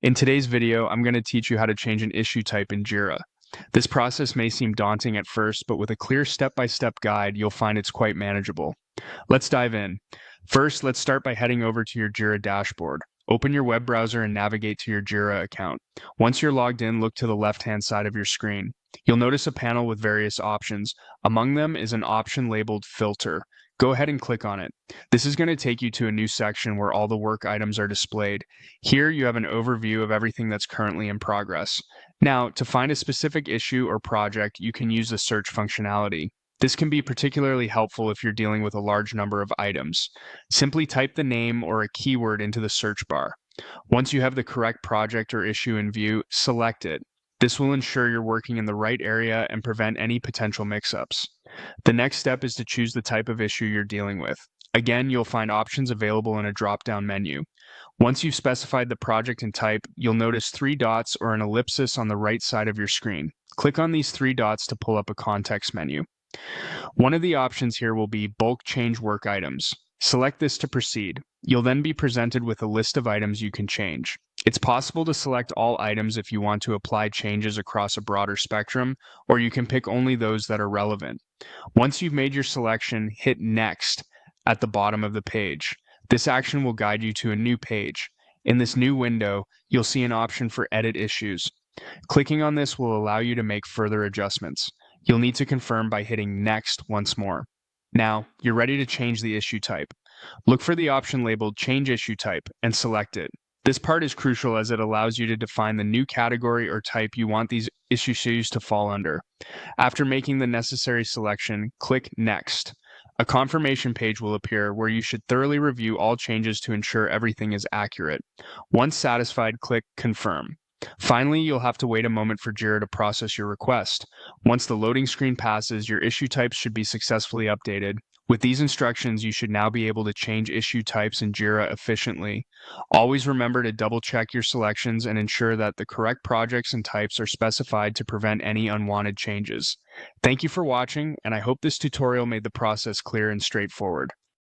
In today's video, I'm going to teach you how to change an issue type in Jira. This process may seem daunting at first, but with a clear step-by-step guide, you'll find it's quite manageable. Let's dive in. First, let's start by heading over to your Jira dashboard. Open your web browser and navigate to your Jira account. Once you're logged in, look to the left-hand side of your screen. You'll notice a panel with various options. Among them is an option labeled Filter. Go ahead and click on it. This is going to take you to a new section where all the work items are displayed. Here you have an overview of everything that's currently in progress. Now, to find a specific issue or project, you can use the search functionality. This can be particularly helpful if you're dealing with a large number of items. Simply type the name or a keyword into the search bar. Once you have the correct project or issue in view, select it. This will ensure you're working in the right area and prevent any potential mix-ups. The next step is to choose the type of issue you're dealing with. Again, you'll find options available in a drop-down menu. Once you've specified the project and type, you'll notice 3 dots or an ellipsis on the right side of your screen. Click on these 3 dots to pull up a context menu. One of the options here will be Bulk Change Work Items. Select this to proceed. You'll then be presented with a list of items you can change. It's possible to select all items if you want to apply changes across a broader spectrum, or you can pick only those that are relevant. Once you've made your selection, hit Next at the bottom of the page. This action will guide you to a new page. In this new window, you'll see an option for Edit Issues. Clicking on this will allow you to make further adjustments. You'll need to confirm by hitting Next once more. Now, you're ready to change the issue type. Look for the option labeled Change Issue Type and select it. This part is crucial as it allows you to define the new category or type you want these issues to fall under. After making the necessary selection, click Next. A confirmation page will appear where you should thoroughly review all changes to ensure everything is accurate. Once satisfied, click Confirm. Finally, you'll have to wait a moment for Jira to process your request. Once the loading screen passes, your issue types should be successfully updated. With these instructions, you should now be able to change issue types in Jira efficiently. Always remember to double-check your selections and ensure that the correct projects and types are specified to prevent any unwanted changes. Thank you for watching, and I hope this tutorial made the process clear and straightforward.